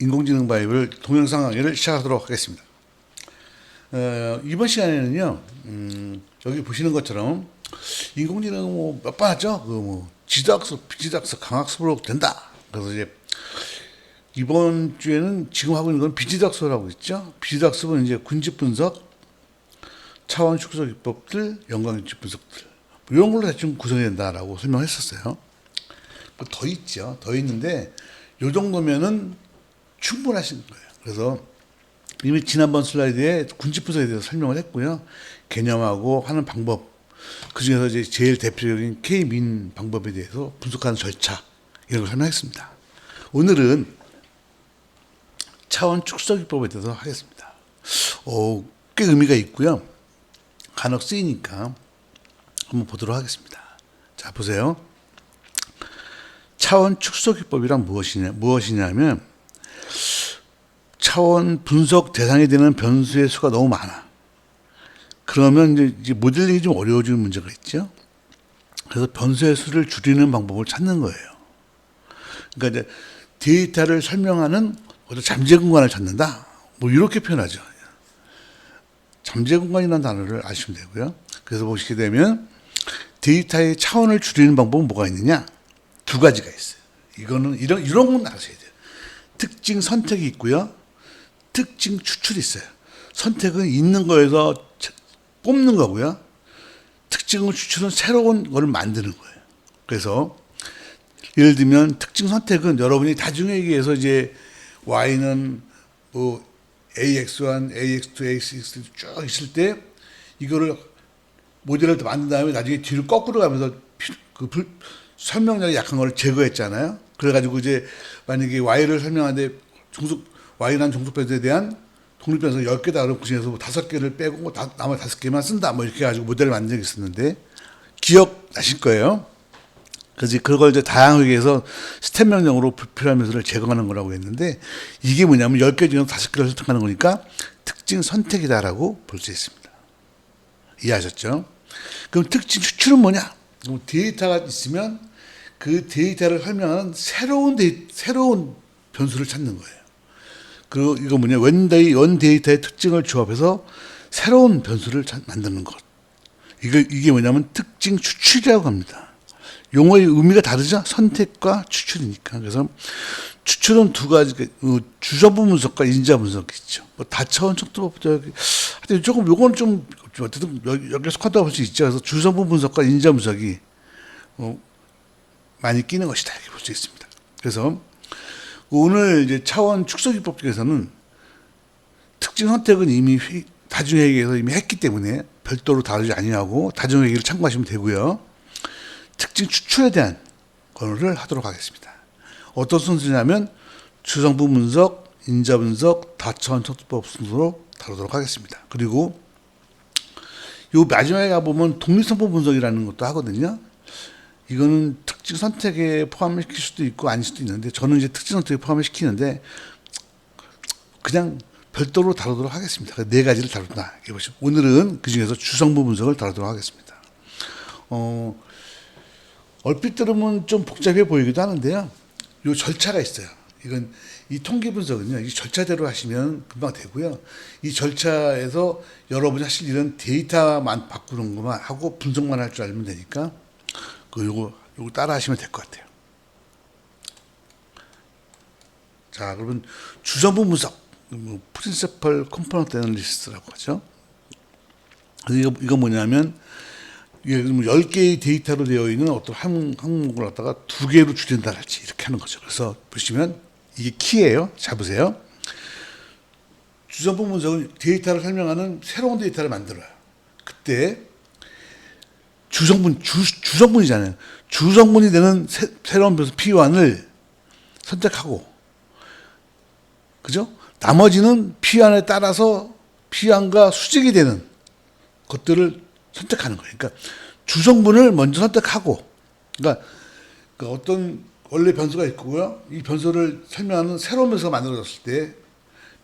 인공지능 바이블 동영상 강의를 시작하도록 하겠습니다. 이번 시간에는요, 여기 보시는 것처럼 인공지능 몇 번 하죠? 지도학습, 비지도학습, 강학습으로 된다. 그래서 이제 이번 주에는 지금 하고 있는 건 비지도학습이라고 있죠. 비지도학습은 이제 군집 분석, 차원 축소 기법들, 연관규칙 분석들 이런 걸로 대충 구성이 된다라고 설명했었어요. 더 있죠. 더 있는데 요 정도면은 충분하신 거예요. 그래서 이미 지난번 슬라이드에 군집 분석에 대해서 설명을 했고요. 개념하고 하는 방법, 그 중에서 이제 제일 대표적인 K-민 방법에 대해서 분석하는 절차 이런 걸 설명했습니다. 오늘은 차원 축소 기법에 대해서 하겠습니다. 꽤 의미가 있고요. 간혹 쓰이니까 한번 보도록 하겠습니다. 자, 보세요. 차원 축소 기법이란 무엇이냐면 차원 분석 대상이 되는 변수의 수가 너무 많아. 그러면 이제 모델링이 좀 어려워지는 문제가 있죠. 그래서 변수의 수를 줄이는 방법을 찾는 거예요. 그러니까 이제 데이터를 설명하는 어떤 잠재 공간을 찾는다. 이렇게 표현하죠. 잠재 공간이라는 단어를 아시면 되고요. 그래서 보시게 되면 데이터의 차원을 줄이는 방법은 뭐가 있느냐? 두 가지가 있어요. 이런 건 아셔야 돼요. 특징 선택이 있고요. 특징 추출이 있어요. 선택은 있는 거에서 뽑는 거고요. 특징을 추출은 새로운 거를 만드는 거예요. 그래서 예를 들면 특징 선택은 여러분이 나중에 얘기해서 이제 y는 ax1, ax2, ax3 쭉 있을 때 이거를 모델을 만든 다음에 나중에 뒤로 거꾸로 가면서 설명력이 약한 걸 제거했잖아요. 그래가지고 이제 만약에 y를 설명하는데 y라는 종속 변수에 대한 독립 변수가 10개다 그러면 그 중에서 5개를 빼고 나머지 5개만 쓴다 이렇게 해가지고 모델을 만든 적이 있었는데 기억나실 거예요. 그래서 그걸 이제 다양하게 해서 스텝 명령으로 불필요한 변수를 제거하는 거라고 했는데 이게 뭐냐면 10개 중에서 5개를 선택하는 거니까 특징 선택이다라고 볼 수 있습니다. 이해하셨죠? 그럼 특징 추출은 뭐냐? 그럼 데이터가 있으면 그 데이터를 설명하는 새로운 변수를 찾는 거예요. 그리고 이거 뭐냐? 원 데이터의 특징을 조합해서 새로운 변수를 만드는 것. 이게 뭐냐면 특징 추출이라고 합니다. 용어의 의미가 다르죠? 선택과 추출이니까. 그래서 추출은 두 가지, 주소부 분석과 인자 분석이 있죠. 다차원 척도법, 조금, 요건 좀, 어쨌든 여기에 속한다고 볼 수 있죠. 그래서 주소부 분석과 인자 분석이 많이 끼는 것이다. 이렇게 볼 수 있습니다. 그래서 오늘 이제 차원 축소 기법 중에서는 특징 선택은 이미 다중회계에서 이미 했기 때문에 별도로 다루지 아니하고 다중회계를 참고하시면 되고요. 특징 추출에 대한 거를 하도록 하겠습니다. 어떤 순서냐면 주성부 분석, 인자 분석, 다차원 척도법 순서로 다루도록 하겠습니다. 그리고 요 마지막에 가보면 독립성분 분석이라는 것도 하거든요. 이거는 특징 선택에 포함시킬 수도 있고 아닐 수도 있는데 저는 이제 특징 선택에 포함시키는데 그냥 별도로 다루도록 하겠습니다. 네 가지를 다룬다. 이렇게 보시면 오늘은 그 중에서 주성분 분석을 다루도록 하겠습니다. 얼핏 들으면 좀 복잡해 보이기도 하는데요. 요 절차가 있어요. 이 통계 분석은요, 이 절차대로 하시면 금방 되고요. 이 절차에서 여러분이 하실 일은 데이터만 바꾸는 것만 하고 분석만 할 줄 알면 되니까, 요거 따라 하시면 될 것 같아요. 자, 그러면 주성분 분석, Principal Component Analysis라고 하죠. 이거 뭐냐면, 10개의 데이터로 되어 있는 어떤 항목을 갖다가 2개로 줄인다 할지 이렇게 하는 거죠. 그래서 보시면 이게 키예요. 잡으세요. 주성분 분석은 데이터를 설명하는 새로운 데이터를 만들어요. 그때 주성분이잖아요. 주성분이 되는 새로운 변수 P1을 선택하고, 그죠? 나머지는 P1에 따라서 P1과 수직이 되는 것들을 선택하는 거예요. 그러니까 주성분을 먼저 선택하고, 그러니까 어떤 원래 변수가 있고요. 이 변수를 설명하는 새로운 변수가 만들어졌을 때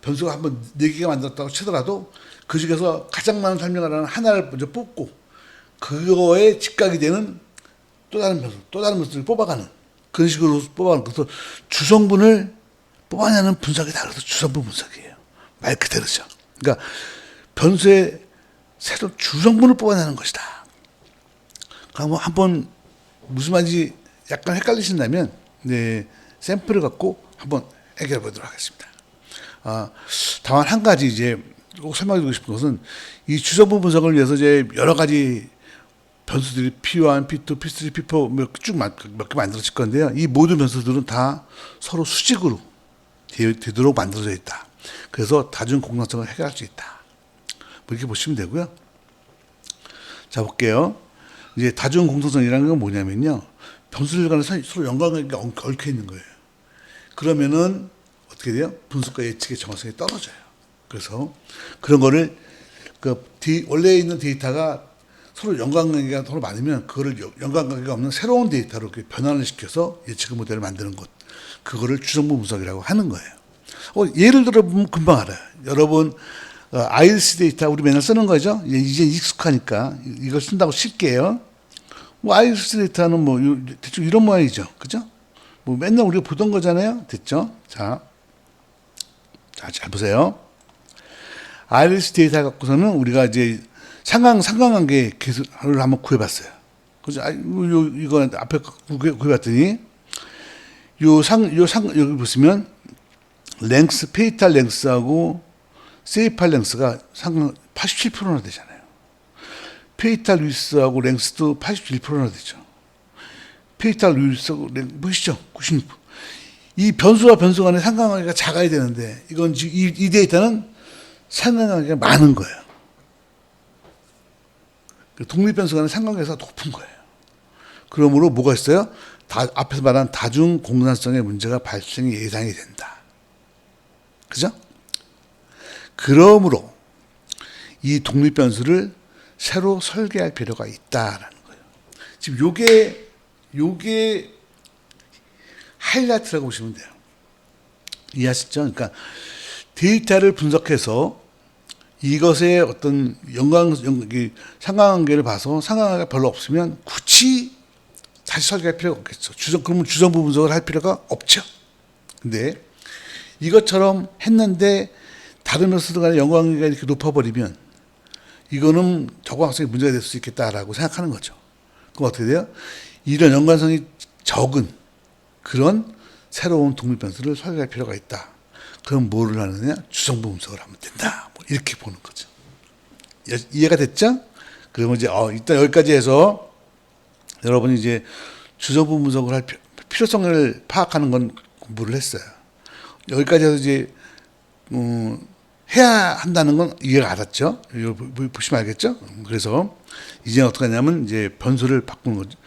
변수가 한번 4개가 만들었다고 치더라도 그 중에서 가장 많은 설명을 하는 하나를 먼저 뽑고 그거에 직각이 되는 또 다른 변수를 뽑아가는 그런 식으로 뽑아가는. 그래서 주성분을 뽑아내는 분석이 다르서 주성분 분석이에요. 말 그대로죠. 그러니까 변수의 새로운 주성분을 뽑아내는 것이다. 그럼 한번 무슨 말인지 약간 헷갈리신다면 네, 샘플을 갖고 한번 해결해 보도록 하겠습니다. 다만 한 가지 이제 꼭 설명드리고 싶은 것은 이 주성분 분석을 위해서 이제 여러 가지 변수들이 P1, P2, P3, P4 쭉 몇 개 만들어질 건데요. 이 모든 변수들은 다 서로 수직으로 되도록 만들어져 있다. 그래서 다중 공산성을 해결할 수 있다. 뭐 이렇게 보시면 되고요. 자, 볼게요. 이제 다중 공산성이라는 건 뭐냐면요. 변수들 간에 서로 연관관계가 얽혀 있는 거예요. 그러면은 어떻게 돼요? 분석과 예측의 정확성이 떨어져요. 그래서 그런 거를 원래 있는 데이터가 서로 연관관계가 서로 많으면 그거를 연관관계가 없는 새로운 데이터로 변환을 시켜서 예측 모델을 만드는 것. 그거를 주성분 분석이라고 하는 거예요. 예를 들어보면 금방 알아요. 여러분 아이리스 데이터 우리 맨날 쓰는 거죠. 이제 익숙하니까 이걸 쓴다고 칠게요. 뭐 아이리스 데이터는 뭐 대충 이런 모양이죠. 그죠? 뭐 맨날 우리가 보던 거잖아요. 됐죠? 자, 잘 보세요. 아이리스 데이터 갖고서는 우리가 이제 상관관계 계수를 한번 구해봤어요. 그죠? 이거 앞에 구해봤더니 여기 보시면 페이탈 랭스하고 세이팔 랭스가 상관 87%나 되잖아요. 페이탈 루이스하고 랭스도 81%나 되죠. 페이탈 루이스하고 보시죠? 96%. 이 변수와 변수 간의 상관관계가 작아야 되는데 이건 이 데이터는 상관관계가 많은 거예요. 독립변수 간의 상관관계가 높은 거예요. 그러므로 뭐가 있어요? 앞에서 말한 다중 공산성의 문제가 발생이 예상이 된다. 그죠? 그러므로 이 독립변수를 새로 설계할 필요가 있다라는 거예요. 지금 요게 하이라이트라고 보시면 돼요. 이해하시죠? 그러니까 데이터를 분석해서 이것의 어떤 상관관계를 봐서 상관관계가 별로 없으면 굳이 다시 설계할 필요가 없겠죠. 그러면 주성분 분석을 할 필요가 없죠. 근데 이것처럼 했는데 다른 변수들 간의 연관관계가 이렇게 높아버리면 이거는 적응학생이 문제가 될 수 있겠다라고 생각하는 거죠. 그럼 어떻게 돼요? 이런 연관성이 적은 그런 새로운 독립 변수를 설계할 필요가 있다. 그럼 뭐를 하느냐? 주성분 분석을 하면 된다. 뭐 이렇게 보는 거죠. 이해가 됐죠? 그러면 이제 일단 여기까지 해서 여러분이 이제 주성분 분석을 할 필요성을 파악하는 건 공부를 했어요. 여기까지 해서 이제 해야 한다는 건 이해가 알았죠. 이거 보시면 알겠죠. 그래서 이제 어떻게 하냐면 이제 변수를 바꾸는 거죠.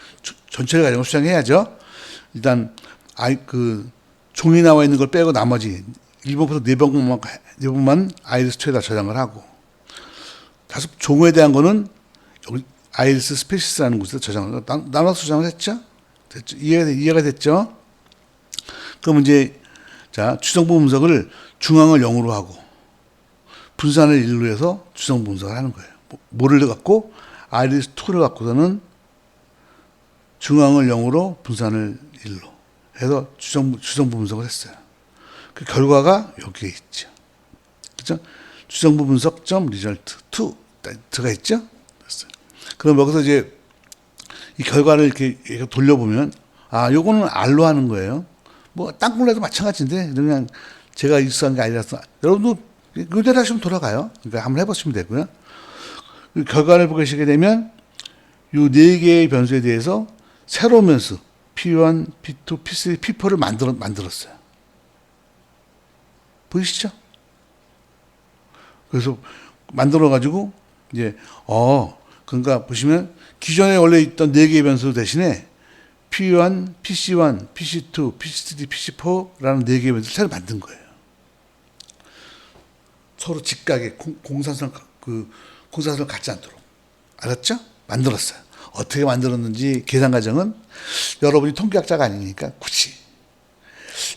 전체를 가지고 수정해야죠. 일단 종이 나와 있는 걸 빼고 나머지 1번부터 4번만 아이리스2에다 저장을 하고 종에 대한 거는 여기 아이리스 스페이스라는 곳에서 저장을 나눠서 저장을 했죠. 됐죠? 이해가 됐죠? 그럼 이제 주성분 분석을 중앙을 0으로 하고 분산을 1로 해서 주성분 분석을 하는 거예요. 뭐를 갖고 아이리스2를 갖고서는 중앙을 0으로 분산을 1로 해서 주성분 분석을 했어요. 그 결과가 여기에 있죠. 그죠? 주성분 분석 점 리절트 2가 있죠? 됐어요. 그럼 여기서 이제 이 결과를 이렇게 돌려보면 요거는 R로 하는 거예요. 뭐 땅굴에도 마찬가지인데 그냥 제가 익숙한 게 아니라서 여러분도 그대로 하시면 돌아가요. 그러니까 한번 해보시면 되고요. 결과를 보시게 되면 이 4개의 변수에 대해서 새로운 변수 P1, P2, P3, P4를 만들었어요. 보이시죠? 그래서 만들어가지고 이제 그러니까 보시면 기존에 원래 있던 4개의 변수 대신에 P1, PC1, PC2, PC3, PC4라는 4개의 변수를 새로 만든 거예요. 서로 직각의 공산성을 갖지 않도록. 알았죠? 만들었어요. 어떻게 만들었는지 계산 과정은 여러분이 통계학자가 아니니까 굳이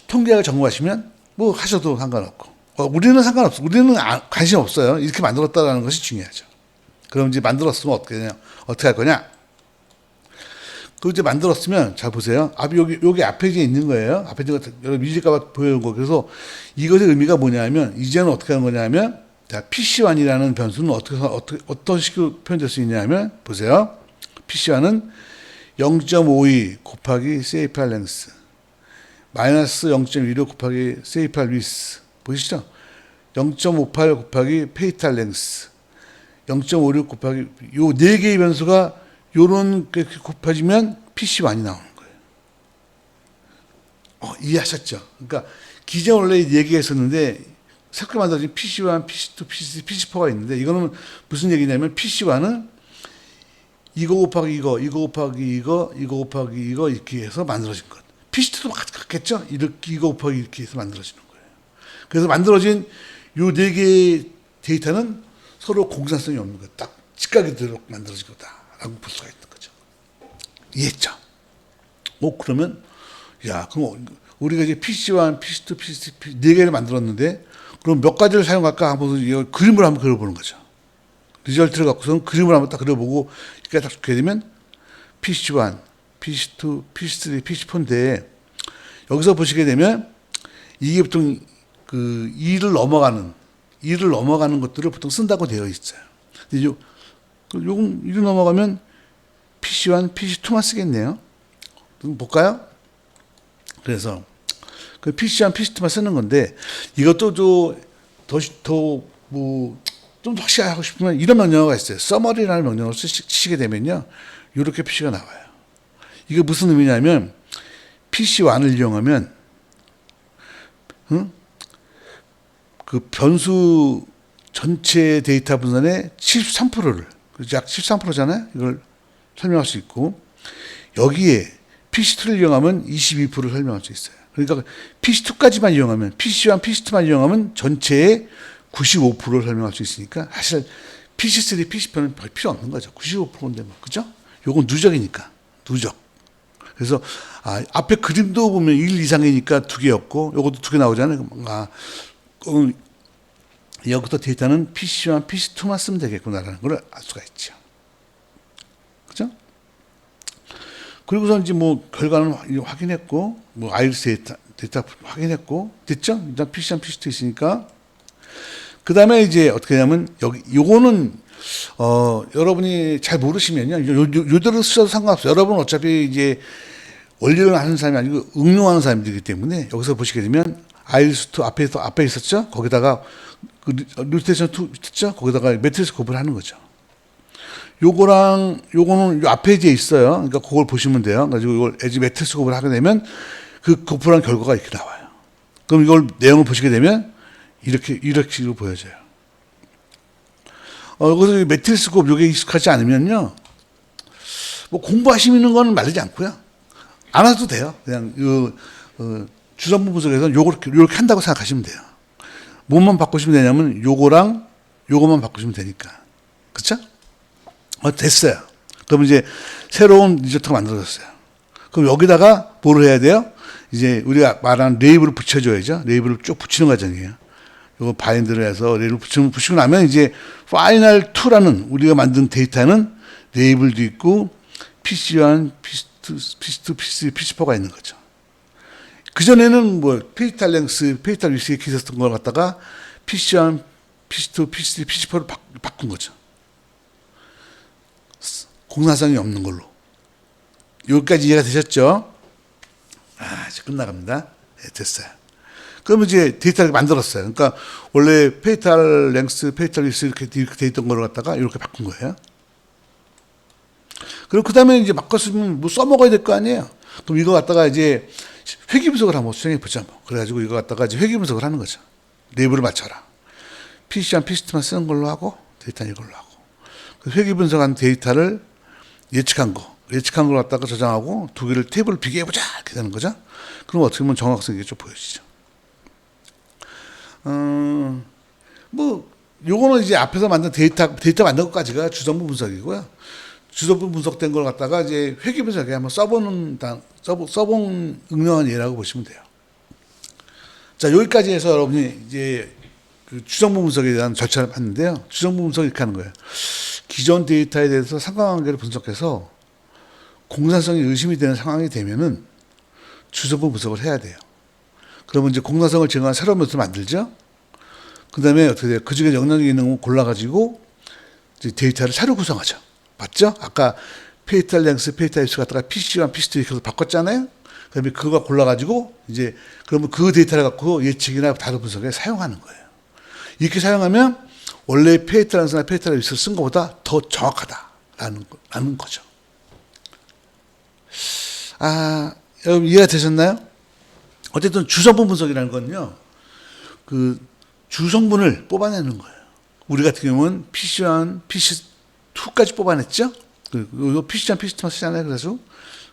통계학을 전공하시면 뭐 하셔도 상관없고 우리는 상관없어. 우리는 관심 없어요. 이렇게 만들었다는 것이 중요하죠. 그럼 이제 만들었으면 어떻게 할 거냐? 그걸 이제 만들었으면, 잘 보세요. 여기 앞에 이제 있는 거예요. 앞에 있는 거, 여러분 잊을까봐 보여준 거. 그래서 이것의 의미가 뭐냐면, 이제는 어떻게 하는 거냐면, 자, PC1이라는 변수는 어떤 식으로 표현될 수 있냐면, 보세요. PC1은 0.52 곱하기 세이팔 랭스, 마이너스 0.16 곱하기 세이팔 위스. 보이시죠? 0.58 곱하기 페이탈 랭스, 0.56 곱하기, 요 네 개의 변수가 요런 게 곱해지면 PC1이 나오는 거예요. 이해하셨죠? 그러니까 기존 원래 네 개가 있었는데 새롭게 만들어진 PC1, PC2, PC3, PC4가 있는데, 이거는 무슨 얘기냐면 PC1은 이거 곱하기 이거 곱하기 이거 곱하기 이거 이렇게 해서 만들어진 것. PC2도 같겠죠? 이렇게 이거 곱하기 이렇게 해서 만들어지는 거예요. 그래서 만들어진 요 네 개의 데이터는 서로 공산성이 없는 거예요. 딱 직각이 들어 만들어진 거다라고 볼 수가 있는 거죠. 이해했죠? 그러면, 야, 그럼 우리가 이제 PC1, PC2, PC3, 네 개를 만들었는데, 그럼 몇 가지를 사용할까 한번 이거 그림을 한번 그려보는 거죠. 리절트를 갖고서는 그림을 한번 딱 그려보고 이렇게 딱 좋게 되면 PC1, PC2, PC3, PC4인데, 여기서 보시게 되면 이게 보통 그 2를 넘어가는 것들을 보통 쓴다고 되어 있어요. 근데 요건 2를 넘어가면 PC1, PC2만 쓰겠네요. 그럼 볼까요? 그래서 그 PC1, PC2만 쓰는 건데, 이것도 좀 확실히 하고 싶으면 이런 명령어가 있어요. summary라는 명령어를 쓰시게 되면요, 이렇게 표시가 나와요. 이게 무슨 의미냐면, PC1을 이용하면, 그 변수 전체 데이터 분산의 73%를, 약 13%잖아요? 이걸 설명할 수 있고, 여기에 PC2를 이용하면 22%를 설명할 수 있어요. 그러니까 PC2까지만 이용하면, PC1, PC2만 이용하면 전체의 95%를 설명할 수 있으니까, 사실 PC3, PC4는 별 필요 없는 거죠. 95%인데 뭐, 그죠? 요건 누적이니까, 누적. 그래서 앞에 그림도 보면 1 이상이니까 2개였고, 요것도 2개 나오잖아요. 여기서 데이터는 PC1, PC2만 쓰면 되겠구나라는 걸 알 수가 있죠. 그죠? 그리고서 이제 뭐 결과는 확인했고, 뭐 아이리스 데이터 확인했고, 됐죠? 일단 PC1, PC2 있으니까. 그 다음에 이제 어떻게 하냐면, 요거는, 여러분이 잘 모르시면요, 요대로 쓰셔도 상관없어요. 여러분은 어차피 이제 원리를 하는 사람이 아니고 응용하는 사람들이기 때문에, 여기서 보시게 되면, 아이리스2 앞에 있었죠? 거기다가, 루테이션 2 있었죠? 거기다가 매트리스 곱을 하는 거죠. 요거는 요 앞에 이제 있어요. 그러니까 그걸 보시면 돼요. 가지고 이걸 에지 매트리스 곱을 하게 되면 그 곱을한 결과가 이렇게 나와요. 그럼 이걸 내용을 보시게 되면 이렇게로 보여져요. 그래서 매트리스 곱 요게 익숙하지 않으면요, 뭐 공부하시는 거는 말리지 않고요, 안 하셔도 돼요. 그냥 주성분 분석에서 요렇게 한다고 생각하시면 돼요. 뭐만 바꾸시면 되냐면 요거랑 요거만 바꾸시면 되니까. 그쵸? 됐어요. 그럼 이제 새로운 리조트가 만들어졌어요. 그럼 여기다가 뭐를 해야 돼요? 이제 우리가 말하는 레이블을 붙여줘야죠. 레이블을 쭉 붙이는 과정이에요. 요거 바인드를 해서 레이블을 붙이고 나면 이제 파이널 2라는 우리가 만든 데이터는 레이블도 있고 PC1, PC2, PC3, PC4가 있는 거죠. 그전에는 뭐 페이탈 랭스, 페이탈 위스에 기술했던 걸 갖다가 PC1, PC2, PC3, PC4를 바꾼 거죠. 공산성이 없는 걸로. 여기까지 이해가 되셨죠? 이제 끝나갑니다. 네, 됐어요. 그러면 이제 데이터를 만들었어요. 그러니까 원래 페이탈 랭스, 페이탈 위스 이렇게 돼 있던 걸 갖다가 이렇게 바꾼 거예요. 그리고 그 다음에 이제 바꿨으면 뭐 써먹어야 될 거 아니에요. 그럼 이거 갖다가 이제 회귀 분석을 한번 수행해 보자. 뭐. 그래가지고 이거 갖다가 이제 회귀 분석을 하는 거죠. 레이블을 맞춰라. PC1, PC2만 쓰는 걸로 하고, 데이터는 이걸로 하고. 회귀 분석한 데이터를 예측한 걸 갖다가 저장하고 2개를 테이블을 비교해보자. 이렇게 되는 거죠. 그럼 어떻게 보면 정확성이 좀 보여지죠. 뭐, 요거는 이제 앞에서 만든 데이터 만든 것까지가 주성분 분석이고요. 주성분 분석된 걸 갖다가 이제 회귀 분석에 한번 써본 응용한 예라고 보시면 돼요. 자, 여기까지 해서 여러분이 이제 그 주성분 분석에 대한 절차를 봤는데요. 주성분 분석 이렇게 하는 거예요. 기존 데이터에 대해서 상관관계를 분석해서 공산성이 의심이 되는 상황이 되면은 주소부 분석을 해야 돼요. 그러면 이제 공산성을 제거한 새로운 메소드를 만들죠. 그 다음에 어떻게 돼요? 그 중에 영향력 있는 거 골라가지고 이제 데이터를 새로 구성하죠. 맞죠? 아까 페이탈 랭스, 페이탈 입스 갖다가 PC1, PC2 이렇게 바꿨잖아요. 그 다음에 그거 골라가지고 이제 그러면 그 데이터를 갖고 예측이나 다른 분석에 사용하는 거예요. 이렇게 사용하면 원래 페이탈 랭스나 페이탈 입스를 쓴 것보다 더 정확하다라는 거죠. 여러분 이해가 되셨나요? 어쨌든 주성분 분석이라는 건요, 그 주성분을 뽑아내는 거예요. 우리 같은 경우는 PC1, PC2까지 뽑아냈죠? 그리고 PC1, PC2만 쓰잖아요. 그래서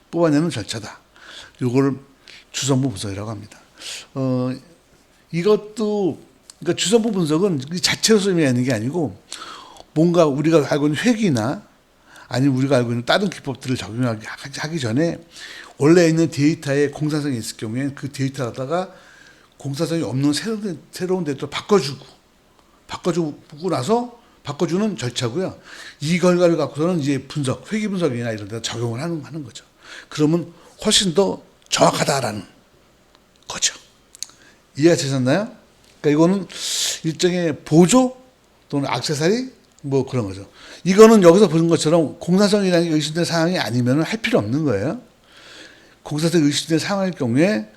뽑아내는 절차다. 이거를 주성분 분석이라고 합니다. 이것도, 그러니까 주성분 분석은 그 자체로서 의미하는 게 아니고, 뭔가 우리가 알고 있는 회귀나 아니면 우리가 알고 있는 다른 기법들을 적용하기 전에 원래 있는 데이터에 공산성이 있을 경우에는 그 데이터에다가 공산성이 없는 새로운 데이터를 바꿔주고 나서 바꿔주는 절차고요. 이 결과를 갖고서는 이제 회귀 분석이나 이런 데 적용을 하는 거죠. 그러면 훨씬 더 정확하다라는 거죠. 이해가 되셨나요? 그러니까 이거는 일종의 보조 또는 액세서리 뭐 그런 거죠. 이거는 여기서 보는 것처럼 공산성이라는 게 의심된 상황이 아니면 할 필요 없는 거예요. 공산성이 의심된 상황일 경우에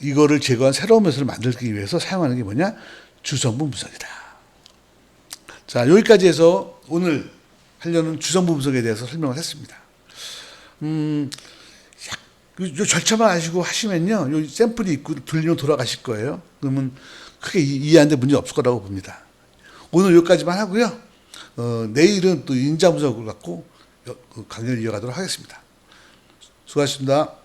이거를 제거한 새로운 메소드를 만들기 위해서 사용하는 게 뭐냐? 주성분 분석이다. 자, 여기까지 해서 오늘 하려는 주성분 분석에 대해서 설명을 했습니다. 요 절차만 아시고 하시면요, 요 샘플이 있고 들리면 돌아가실 거예요. 그러면 크게 이해하는데 문제 없을 거라고 봅니다. 오늘 여기까지만 하고요. 내일은 또 인자 분석을 갖고 강연을 이어가도록 하겠습니다. 수고하셨습니다.